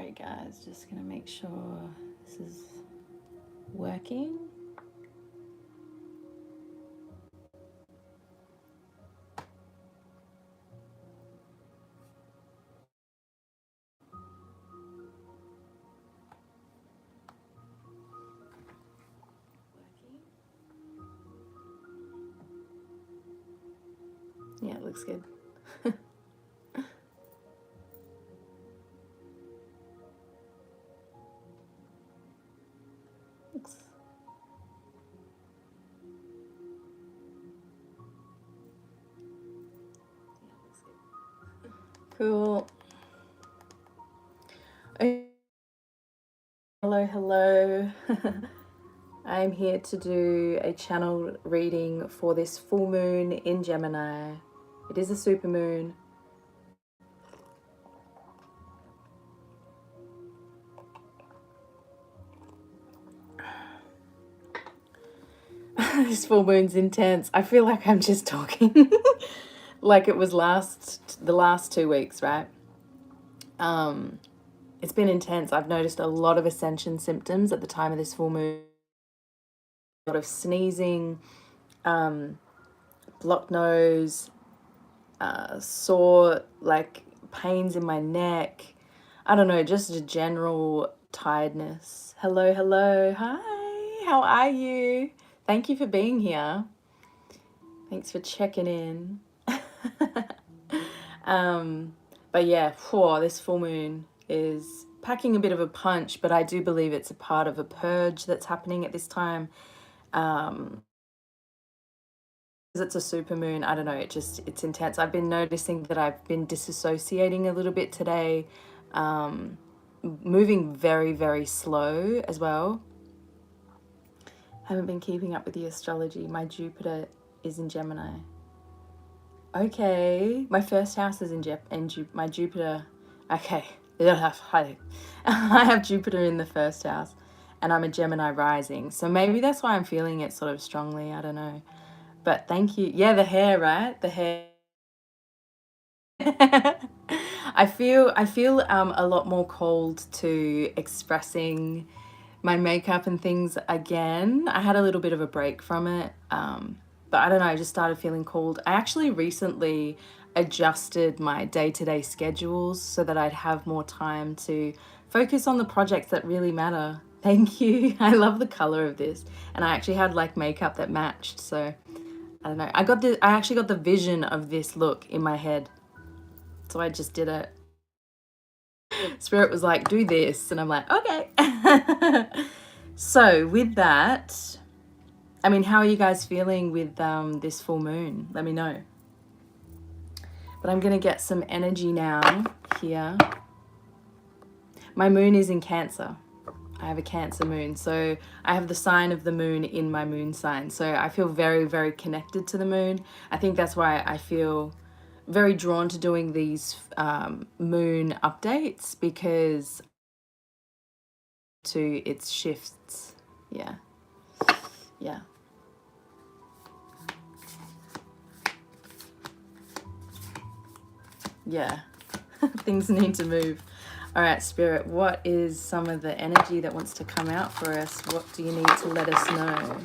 Sorry guys, just gonna make sure this is working. Yeah, it looks good. Looks... Cool. Hello, hello. I'm here to do a channel reading for this full moon in Gemini. It is a supermoon. This full moon's intense. I feel like I'm just talking like it was the last 2 weeks, right? It's been intense. I've noticed a lot of ascension symptoms at the time of this full moon. A lot of sneezing, blocked nose, sore, like pains in my neck. I don't know, just a general tiredness. Hello, hello. Hi, how are you? Thank you for being here. Thanks for checking in. But yeah, this full moon is packing a bit of a punch, but I do believe it's a part of a purge that's happening at this time. Because it's a super moon, I don't know, it's intense. I've been noticing that I've been disassociating a little bit today, moving very, very slow as well. Haven't been keeping up with the astrology. My Jupiter is in Gemini. Okay, my first house is in my Jupiter. Okay, I have Jupiter in the first house, and I'm a Gemini rising. So maybe that's why I'm feeling it sort of strongly. I don't know, but thank you. Yeah, the hair, right? The hair. I feel a lot more called to expressing my makeup and things again. I had a little bit of a break from it, but I don't know, I just started feeling called. I actually recently adjusted my day-to-day schedules so that I'd have more time to focus on the projects that really matter. Thank you. I love the color of this, and I actually had like makeup that matched, so I don't know. I actually got the vision of this look in my head, so I just did it. Spirit was like, do this, and I'm like, okay. So with that, I mean, how are you guys feeling with this full moon? Let me know. But I'm gonna get some energy now here. My moon is in Cancer. I have a Cancer moon, so I have the sign of the moon in my moon sign, so I feel very, very connected to the moon. I think that's why I feel very drawn to doing these moon updates, because to its shifts. Yeah, things need to move. All right, Spirit, what is some of the energy that wants to come out for us? What do you need to let us know?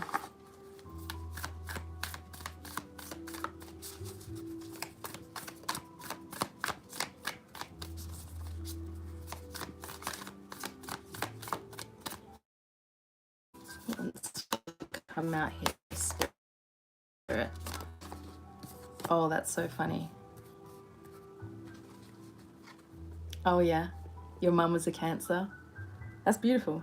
Let's come out here, Spirit. Oh, that's so funny. Oh yeah, your mum was a Cancer. That's beautiful.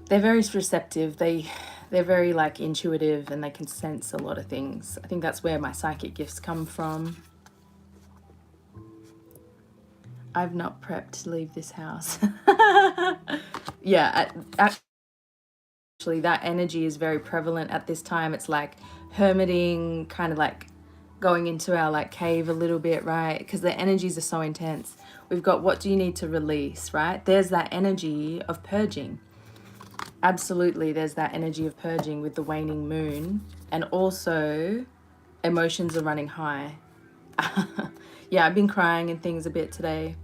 They're very receptive. They're very like intuitive, and they can sense a lot of things. I think that's where my psychic gifts come from. I've not prepped to leave this house. Yeah, actually that energy is very prevalent at this time. It's like hermiting, kind of like going into our like cave a little bit, right? Because the energies are so intense. We've got, what do you need to release, right? There's that energy of purging. Absolutely, there's that energy of purging with the waning moon, and also emotions are running high. Yeah, I've been crying and things a bit today.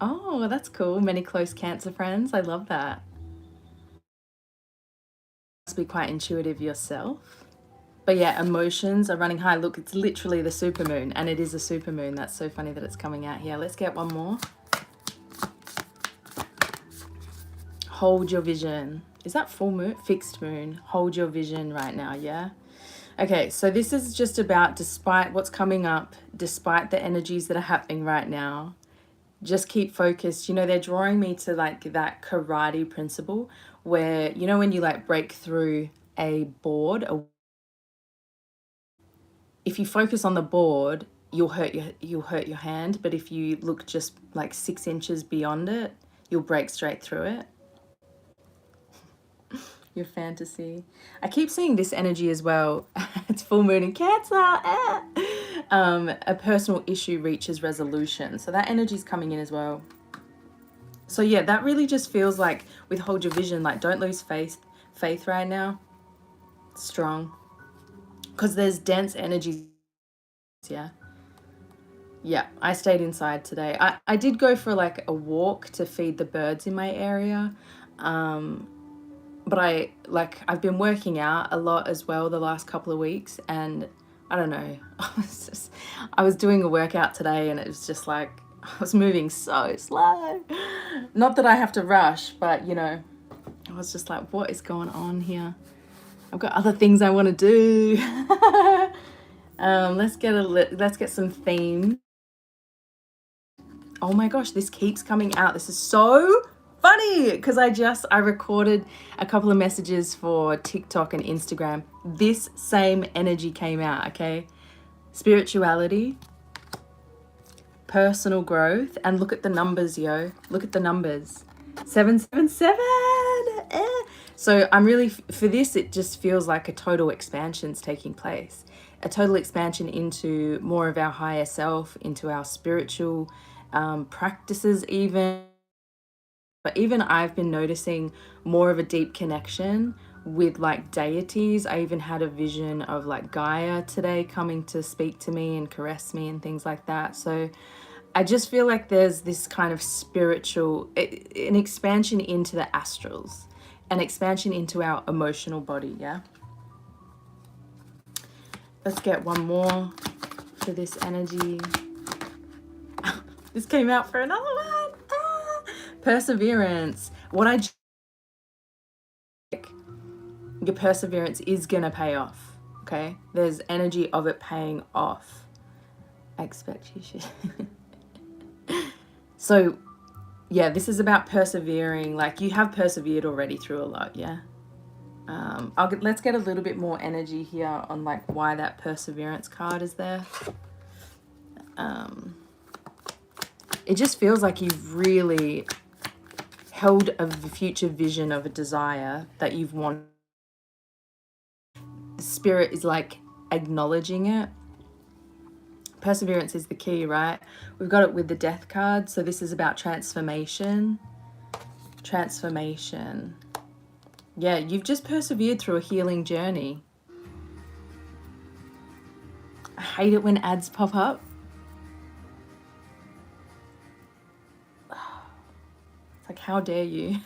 Oh, that's cool. Many close Cancer friends. I love that. Must be quite intuitive yourself. But yeah, emotions are running high. Look, it's literally the supermoon, and it is a supermoon. That's so funny that it's coming out here. Let's get one more. Hold your vision. Is that full moon? Fixed moon. Hold your vision right now, yeah? Okay, so this is just about, despite what's coming up, despite the energies that are happening right now, just keep focused. You know, they're drawing me to like that karate principle where, you know, when you like break through a board, if you focus on the board, you'll hurt your hand, but if you look just like 6 inches beyond it, you'll break straight through it. Your fantasy. I keep seeing this energy as well. It's full moon in Cancer. A personal issue reaches resolution. So that energy is coming in as well. So yeah, that really just feels like with hold your vision, like don't lose faith right now. Strong. Because there's dense energies. Yeah. Yeah, I stayed inside today. I did go for like a walk to feed the birds in my area. But I've been working out a lot as well the last couple of weeks, and I don't know, I was doing a workout today and it was just like, I was moving so slow. Not that I have to rush, but you know, I was just like, what is going on here? I've got other things I want to do. Let's get some theme. Oh my gosh, this keeps coming out. This is so funny because I recorded a couple of messages for TikTok and Instagram. This same energy came out, okay? Spirituality, personal growth, and look at the numbers, yo. Look at the numbers. 777. So I'm really, for this, it just feels like a total expansion's taking place. A total expansion into more of our higher self, into our spiritual practices even. But even I've been noticing more of a deep connection with like deities. I even had a vision of like Gaia today coming to speak to me and caress me and things like that. So I just feel like there's this kind of spiritual, an expansion into the astrals, an expansion into our emotional body, yeah? Let's get one more for this energy. This came out for another one. Perseverance. Your perseverance is gonna pay off, okay? There's energy of it paying off. I expect you should. So yeah, this is about persevering. Like you have persevered already through a lot, yeah? Let's get a little bit more energy here on like why that perseverance card is there. It just feels like you've really held a future vision of a desire that you've wanted. The spirit is like acknowledging it. Perseverance is the key, right? We've got it with the death card. So this is about transformation. Transformation. Yeah, you've just persevered through a healing journey. I hate it when ads pop up. It's like, how dare you?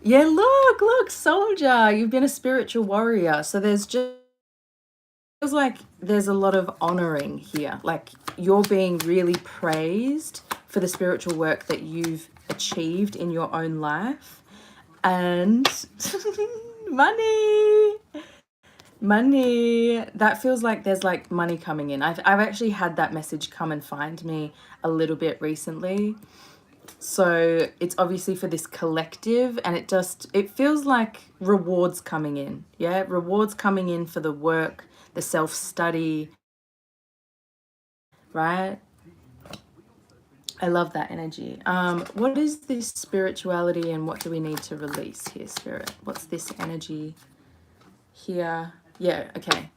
Yeah, look, soldier. You've been a spiritual warrior. So there's just, feels like there's a lot of honoring here. Like you're being really praised for the spiritual work that you've achieved in your own life. And money. That feels like there's like money coming in. I've actually had that message come and find me a little bit recently. So it's obviously for this collective, and it feels like rewards coming in. Yeah, rewards coming in for the work, the self-study, right? I love that energy. What is this spirituality and what do we need to release here, Spirit? What's this energy here? Yeah, okay.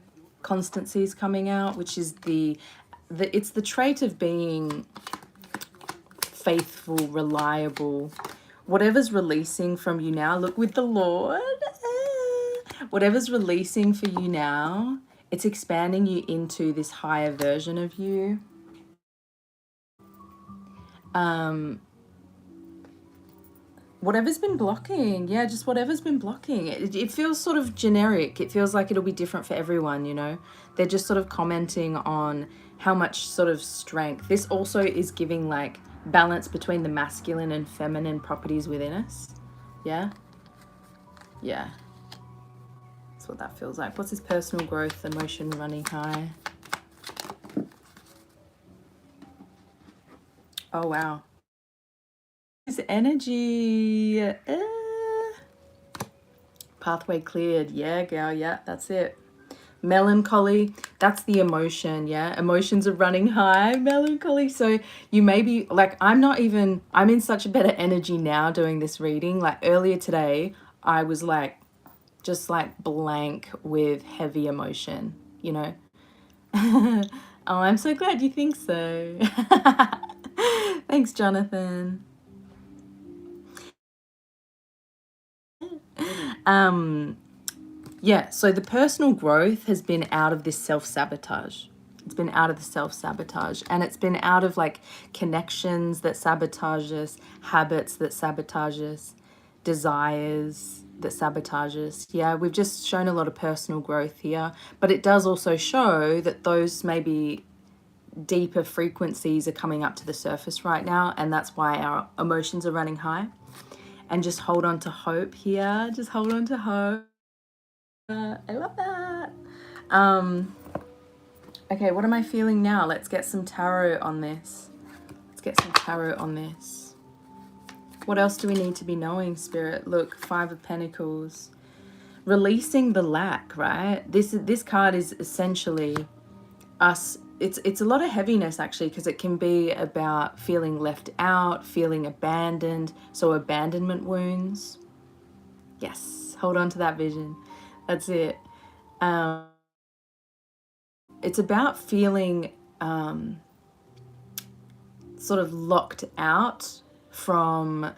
Constancy is coming out, which is it's the trait of being faithful, reliable. Whatever's releasing from you now, look with the Lord. Whatever's releasing for you now It's expanding you into this higher version of you. Whatever's been blocking, yeah, just whatever's been blocking. It feels sort of generic. It feels like it'll be different for everyone, you know. They're just sort of commenting on how much sort of strength. This also is giving like balance between the masculine and feminine properties within us. Yeah. Yeah. That's what that feels like. What's this personal growth, emotion running high? Oh, wow. This energy. Pathway cleared. Yeah, girl. Yeah, that's it. Melancholy, that's the emotion. Yeah, emotions are running high. Melancholy. So you may be like, I'm in such a better energy now doing this reading. Like earlier today, I was like, just like blank with heavy emotion, you know. Oh, I'm so glad you think so. Thanks, Jonathan. Yeah, so the personal growth has been out of this self-sabotage. It's been out of the self-sabotage, and it's been out of like connections that sabotage us, habits that sabotage us, desires that sabotage us. Yeah, we've just shown a lot of personal growth here, but it does also show that those maybe deeper frequencies are coming up to the surface right now, and that's why our emotions are running high. And just hold on to hope here. Just hold on to hope. I love that. Okay, what am I feeling now? Let's get some tarot on this. Let's get some tarot on this. What else do we need to be knowing, Spirit? Look, Five of Pentacles. Releasing the lack, right? This card is essentially us. It's a lot of heaviness actually, because it can be about feeling left out, feeling abandoned. So abandonment wounds. Yes, hold on to that vision. That's it. It's about feeling sort of locked out from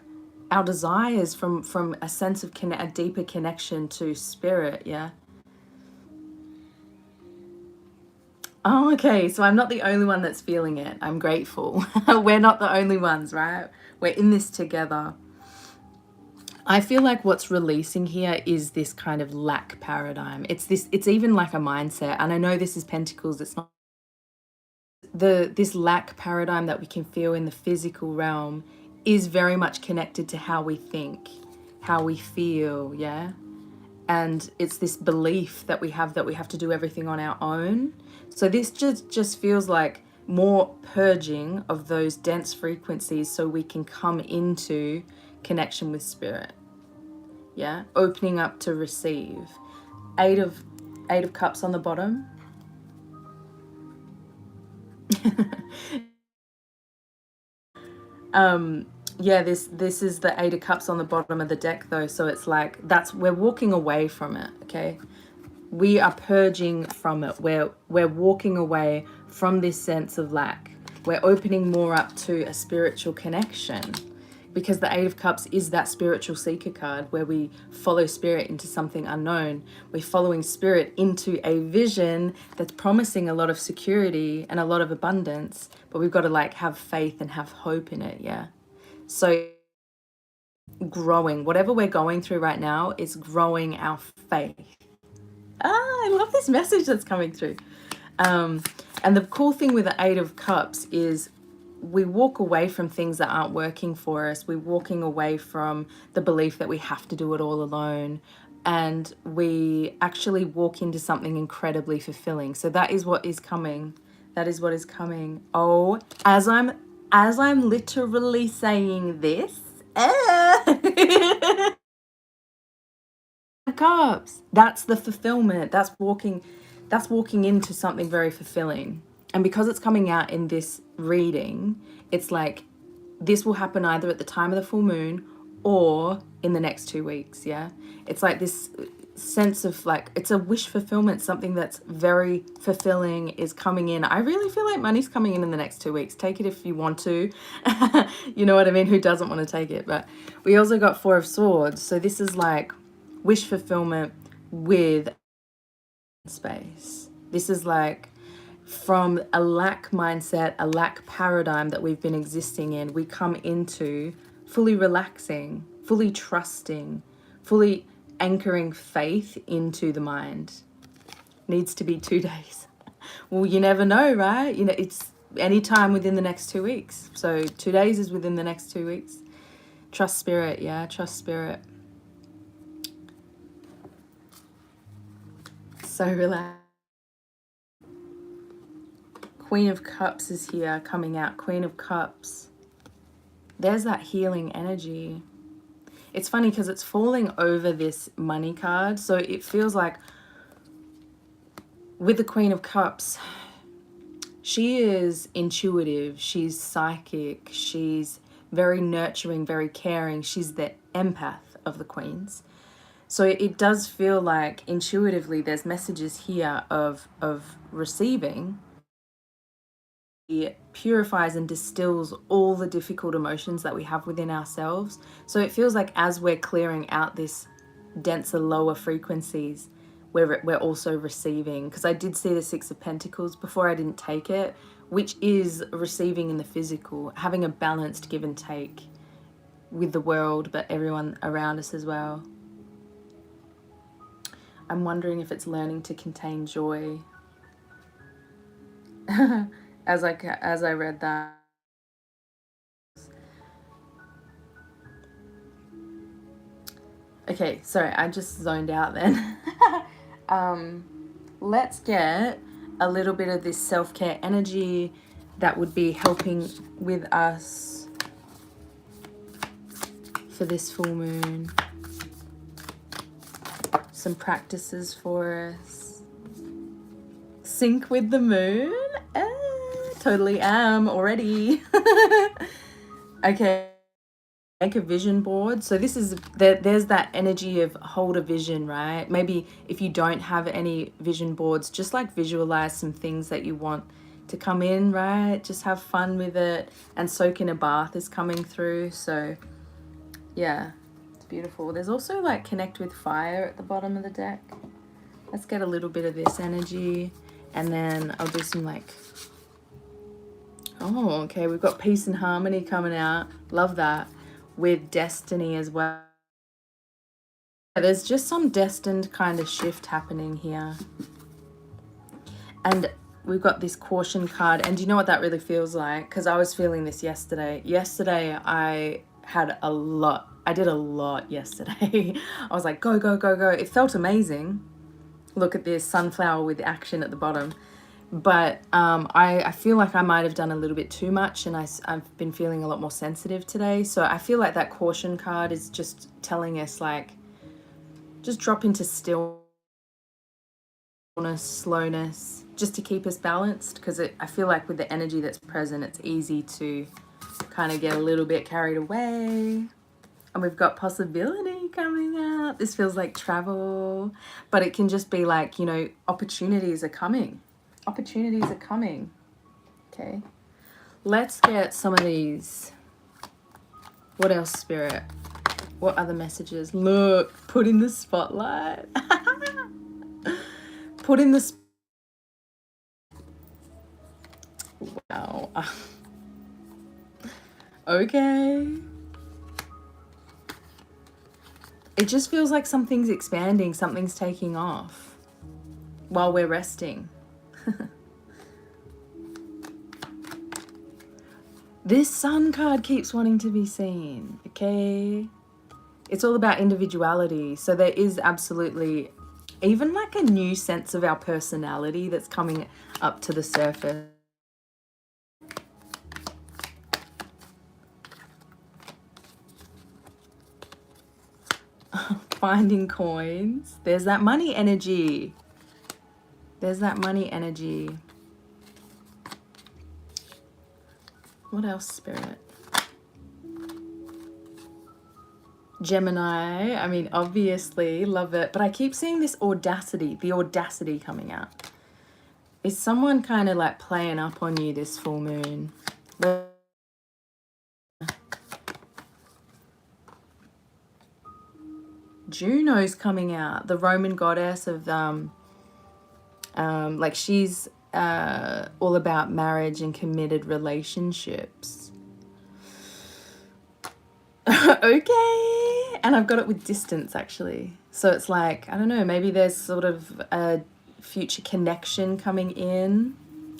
our desires, from a sense of a deeper connection to spirit. Yeah. Oh, okay. So I'm not the only one that's feeling it. I'm grateful. We're not the only ones, right? We're in this together. I feel like what's releasing here is this kind of lack paradigm. It's even like a mindset. And I know this is Pentacles. It's not this lack paradigm that we can feel in the physical realm is very much connected to how we think, how we feel, yeah? And it's this belief that we have to do everything on our own. So this just feels like more purging of those dense frequencies so we can come into connection with spirit. Yeah, opening up to receive. Eight of Cups on the bottom. Yeah, this is the Eight of Cups on the bottom of the deck though, so it's like we're walking away from it. Okay, we are purging from it. We're walking away from this sense of lack. We're opening more up to a spiritual connection, because the Eight of Cups is that spiritual seeker card where we follow spirit into something unknown. We're following spirit into a vision that's promising a lot of security and a lot of abundance, but we've got to like have faith and have hope in it. Yeah. So growing, whatever we're going through right now is growing our faith. I love this message that's coming through. And the cool thing with the Eight of Cups is we walk away from things that aren't working for us. We're walking away from the belief that we have to do it all alone. And we actually walk into something incredibly fulfilling. So that is what is coming. That is what is coming. Oh, as I'm literally saying this. Cups. That's the fulfillment. That's walking into something very fulfilling. And because it's coming out in this reading, it's like this will happen either at the time of the full moon or in the next 2 weeks. Yeah, it's like this sense of like, it's a wish fulfillment. Something that's very fulfilling is coming in. I really feel like money's coming in the next 2 weeks. Take it if you want to. You know what I mean? Who doesn't want to take it? But we also got Four of Swords, so this is like wish fulfillment with space. This is like from a lack mindset, a lack paradigm that we've been existing in, we come into fully relaxing, fully trusting, fully anchoring faith into the mind. Needs to be 2 days. Well, you never know, right? You know, it's any time within the next 2 weeks. So 2 days is within the next 2 weeks. Trust spirit, yeah, trust spirit. So relaxed. Queen of Cups is here coming out. Queen of Cups. There's that healing energy. It's funny because it's falling over this money card. So it feels like with the Queen of Cups, she is intuitive. She's psychic. She's very nurturing, very caring. She's the empath of the queens. So it does feel like intuitively there's messages here of receiving. It purifies and distills all the difficult emotions that we have within ourselves. So it feels like as we're clearing out this denser, lower frequencies, we're also receiving. Because I did see the Six of Pentacles before, I didn't take it, which is receiving in the physical, having a balanced give and take with the world, but everyone around us as well. I'm wondering if it's learning to contain joy. As I read that. Okay, sorry, I just zoned out then. Let's get a little bit of this self-care energy that would be helping with us for this full moon. Some practices for us. Sync with the moon. Totally am already. Okay. Make a vision board. So this is there's that energy of hold a vision, right? Maybe if you don't have any vision boards, just like visualize some things that you want to come in, right? Just have fun with it. And soak in a bath is coming through. So yeah, it's beautiful. There's also like connect with fire at the bottom of the deck. Let's get a little bit of this energy, and then I'll do some like, oh, okay, we've got peace and harmony coming out. Love that. With destiny as well. There's just some destined kind of shift happening here. And we've got this caution card. And do you know what that really feels like? Because I was feeling this yesterday. Yesterday, I had a lot. I did a lot yesterday. I was like, go, go, go, go. It felt amazing. Look at this sunflower with action at the bottom. But I feel like I might have done a little bit too much, and I've been feeling a lot more sensitive today. So I feel like that caution card is just telling us, like, just drop into stillness, slowness, just to keep us balanced. Because I feel like with the energy that's present, it's easy to kind of get a little bit carried away. And we've got possibility coming out. This feels like travel, but it can just be like, you know, opportunities are coming. Opportunities are coming. Okay. Let's get some of these. What else, Spirit? What other messages? Look, put in the spotlight. Put in the... Wow. Okay. It just feels like something's expanding, something's taking off while we're resting. This sun card keeps wanting to be seen, okay? It's all about individuality. So there is absolutely even like a new sense of our personality that's coming up to the surface. Finding coins. There's that money energy. There's that money energy. What else, Spirit? Gemini. I mean, obviously, love it. But I keep seeing this audacity, the audacity coming out. Is someone kind of like playing up on you this full moon? Juno's coming out, the Roman goddess of Like she's all about marriage and committed relationships. Okay. And I've got it with distance actually. So it's like, I don't know, maybe there's sort of a future connection coming in.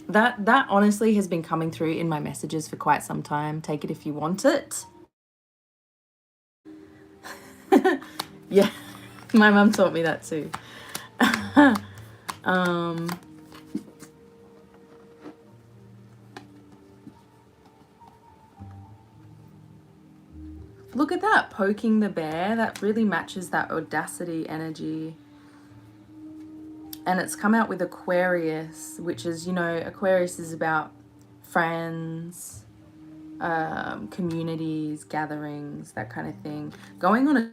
That honestly has been coming through in my messages for quite some time. Take it if you want it. Yeah, my mum taught me that too. Look at that, poking the bear. That really matches that audacity energy. And it's come out with Aquarius, which is, you know, Aquarius is about friends, communities, gatherings, that kind of thing. Going on a...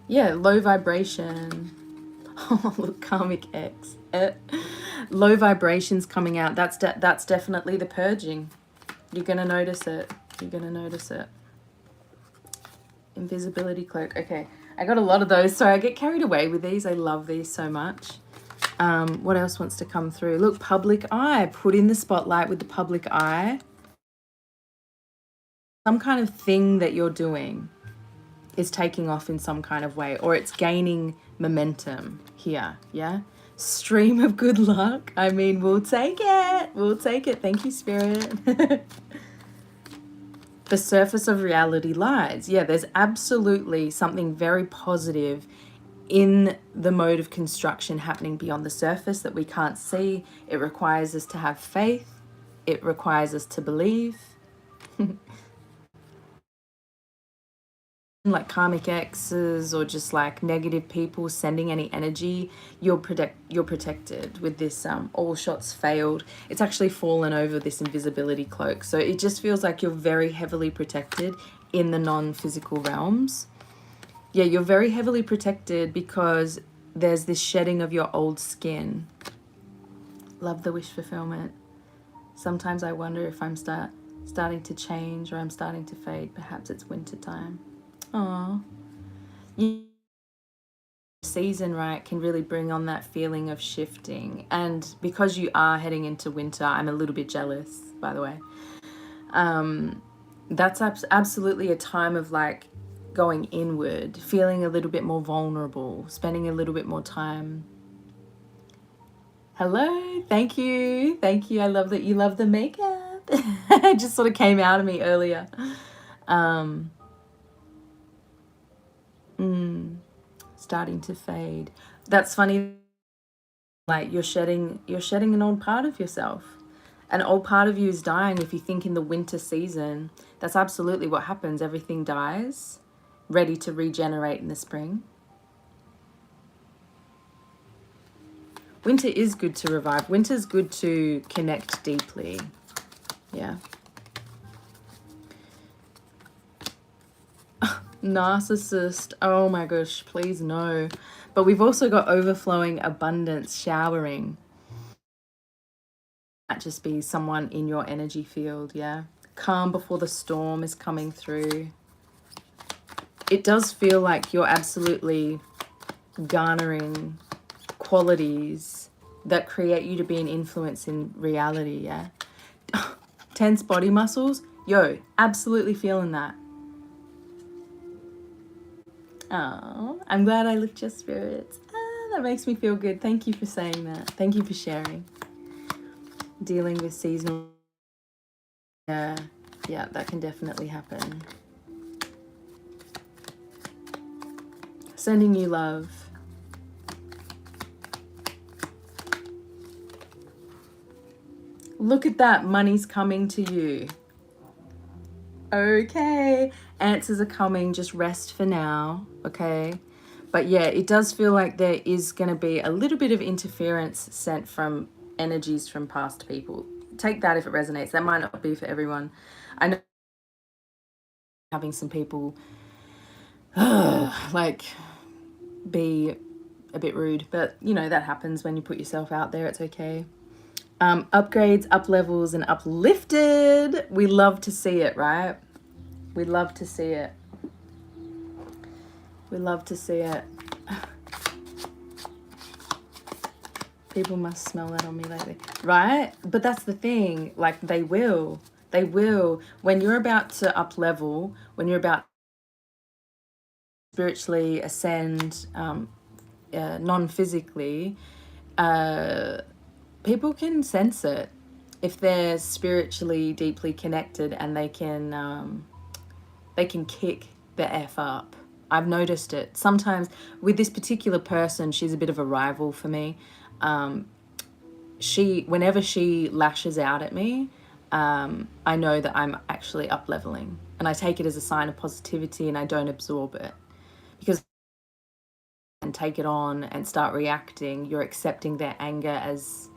Yeah, low vibration. Oh, look, karmic X. Low vibrations coming out. That's definitely the purging. You're going to notice it. You're going to notice it. Invisibility cloak. Okay, I got a lot of those. Sorry, I get carried away with these. I love these so much. What else wants to come through? Look, public eye. Put in the spotlight with the public eye. Some kind of thing that you're doing is taking off in some kind of way, or it's gaining momentum here, yeah? Stream of good luck. I mean, we'll take it. We'll take it. Thank you, Spirit. The surface of reality lies. Yeah, there's absolutely something very positive in the mode of construction happening beyond the surface that we can't see. It requires us to have faith. It requires us to believe. Like karmic exes or just like negative people sending any energy, you're protected with this all shots failed. It's actually fallen over this invisibility cloak, so it just feels like you're very heavily protected in the non-physical realms. Yeah, you're very heavily protected because there's this shedding of your old skin. Love the wish fulfillment. Sometimes I wonder if I'm starting to change or I'm starting to fade. Perhaps it's winter time. Aww. Season, right, can really bring on that feeling of shifting. And because you are heading into winter, I'm a little bit jealous, by the way. That's absolutely a time of like going inward, feeling a little bit more vulnerable, spending a little bit more time. Hello, thank you. Thank you. I love that you love the makeup. It just sort of came out of me earlier. Starting to fade. That's funny. Like you're shedding an old part of yourself. An old part of you is dying. If you think in the winter season, that's absolutely what happens. Everything dies, ready to regenerate in the spring. Winter is good to revive. Winter's good to connect deeply. Yeah. Narcissist. Oh my gosh, please no. But we've also got overflowing abundance, showering. Might just be someone in your energy field, yeah. Calm before the storm is coming through. It does feel like you're absolutely garnering qualities that create you to be an influence in reality, yeah. Tense body muscles, yo, absolutely feeling that. Oh, I'm glad I lift your spirits. That makes me feel good. Thank you for saying that. Thank you for sharing. Dealing with seasonal. Yeah, that can definitely happen. Sending you love. Look at that. Money's coming to you. Okay. Answers are coming. Just rest for now. Okay. But yeah, it does feel like there is going to be a little bit of interference sent from energies from past people. Take that if it resonates. That might not be for everyone. I know having some people like be a bit rude, but you know, that happens when you put yourself out there. It's okay. Upgrades, up levels, and uplifted. We love to see it, right? We love to see it. We love to see it. People must smell that on me lately. Right? But that's the thing. Like, they will. They will. When you're about to up level, when you're about to spiritually ascend, non-physically, people can sense it if they're spiritually deeply connected, and they can kick the F up. I've noticed it. Sometimes with this particular person, she's a bit of a rival for me. Whenever she lashes out at me, I know that I'm actually up leveling, and I take it as a sign of positivity, and I don't absorb it, because and take it on and start reacting, you're accepting their anger as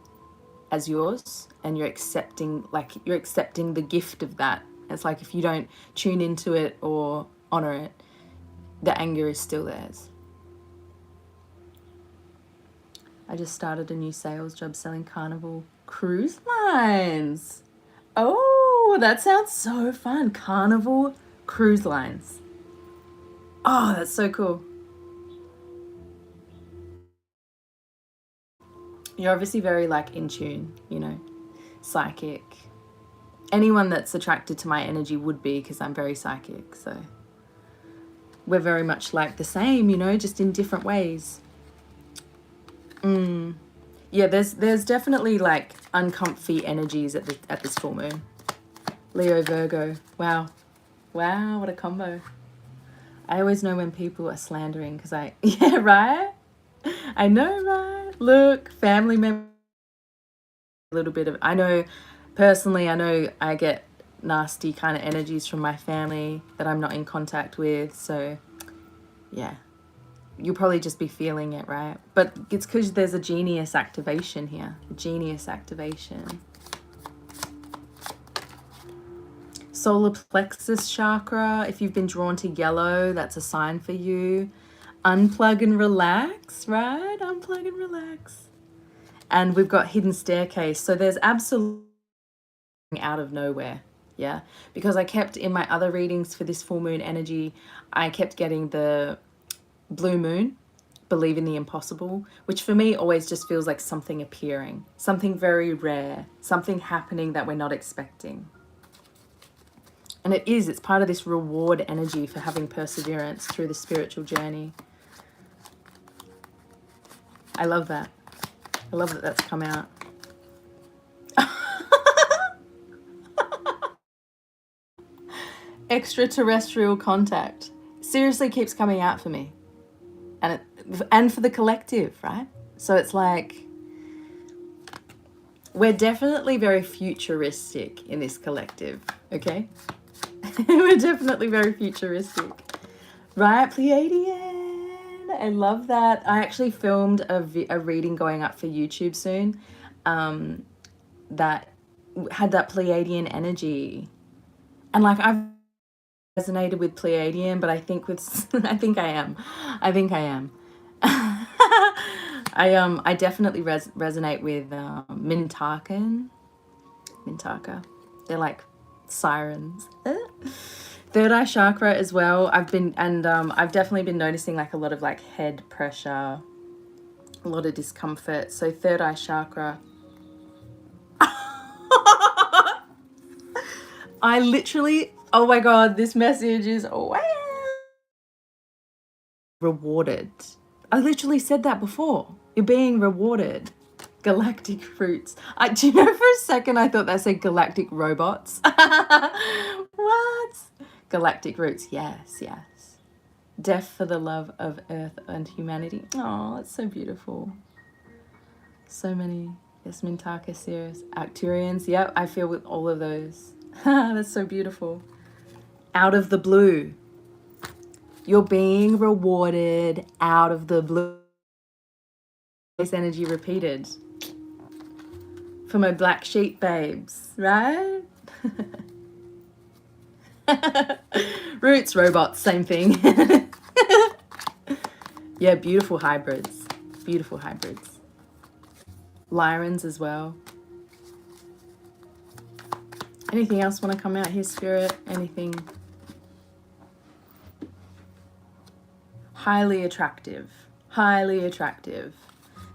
yours, and you're accepting the gift of that. It's like, if you don't tune into it or honor it, the anger is still theirs. I just started a new sales job selling Carnival Cruise Lines. Oh, that sounds so fun. Carnival Cruise Lines. Oh, that's so cool. You're obviously very, like, in tune, you know, psychic. Anyone that's attracted to my energy would be, because I'm very psychic. So we're very much like the same, you know, just in different ways. Yeah, there's definitely, like, uncomfy energies at this full moon. Leo, Virgo. Wow, what a combo. I always know when people are slandering, because yeah, right? I know, right? Look, family member. A little bit of, I know I get nasty kind of energies from my family that I'm not in contact with. So yeah, you'll probably just be feeling it, right? But it's because there's a genius activation here. Genius activation. Solar plexus chakra. If you've been drawn to yellow, that's a sign for you. Unplug and relax, right? Unplug and relax. And we've got hidden staircase. So there's absolutely out of nowhere. Yeah, because I kept, in my other readings for this full moon energy, I kept getting the blue moon, believe in the impossible, which for me always just feels like something appearing, something very rare, something happening that we're not expecting. And it's part of this reward energy for having perseverance through the spiritual journey. I love that. I love that that's come out. Extraterrestrial contact seriously keeps coming out for me, and for the collective, right? So it's like, we're definitely very futuristic in this collective, okay? We're definitely very futuristic, right? Pleiadian, I love that. I actually filmed a reading going up for YouTube soon, that had that Pleiadian energy, and like, I've resonated with Pleiadian, but I think I am. I definitely resonate with Mintaka. They're like sirens. Third eye chakra as well. I've definitely been noticing, like, a lot of, like, head pressure, a lot of discomfort. So third eye chakra. I literally, oh my God, this message is, wow. Rewarded. I literally said that before. You're being rewarded. Galactic fruits. Do you know, for a second I thought that said galactic robots? What? Galactic roots. Yes. Death for the love of Earth and humanity. Oh, it's so beautiful. So many. Yes, Mintaka, Sirius, Arcturians. Yep, I feel with all of those. That's so beautiful. Out of the blue. You're being rewarded out of the blue. This energy repeated. For my black sheep babes, right? Roots, robots, same thing. Yeah, beautiful hybrids. Beautiful hybrids. Lyrans as well. Anything else want to come out here, Spirit? Anything highly attractive. Highly attractive.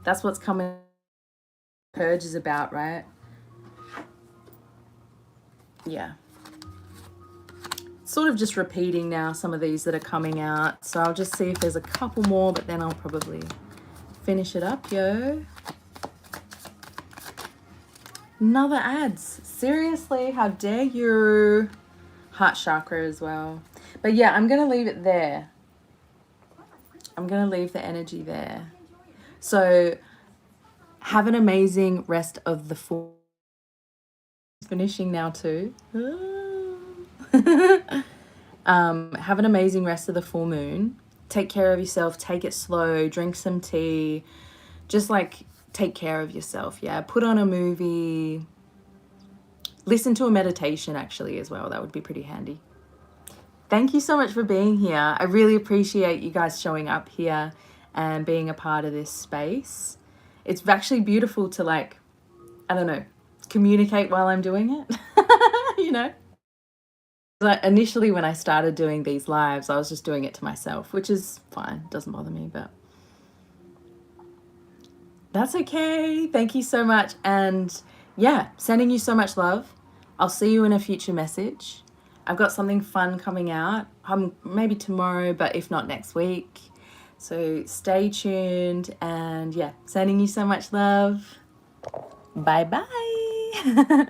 That's what's coming. Purge is about, right? Yeah. Sort of just repeating now some of these that are coming out. So I'll just see if there's a couple more, but then I'll probably finish it up, yo. Another ads. Seriously, how dare you? Heart chakra as well. But yeah, I'm going to leave it there. I'm going to leave the energy there. So have an amazing rest of the full. Finishing now too. Have an amazing rest of the full moon. Take care of yourself. Take it slow. Drink some tea. Just like take care of yourself. Yeah. Put on a movie. Listen to a meditation actually as well. That would be pretty handy. Thank you so much for being here. I really appreciate you guys showing up here and being a part of this space. It's actually beautiful to, like, I don't know, communicate while I'm doing it, you know? Like initially when I started doing these lives, I was just doing it to myself, which is fine. Doesn't bother me, but that's okay. Thank you so much. And yeah, sending you so much love. I'll see you in a future message. I've got something fun coming out, maybe tomorrow, but if not next week. So stay tuned, and yeah, sending you so much love. Bye bye.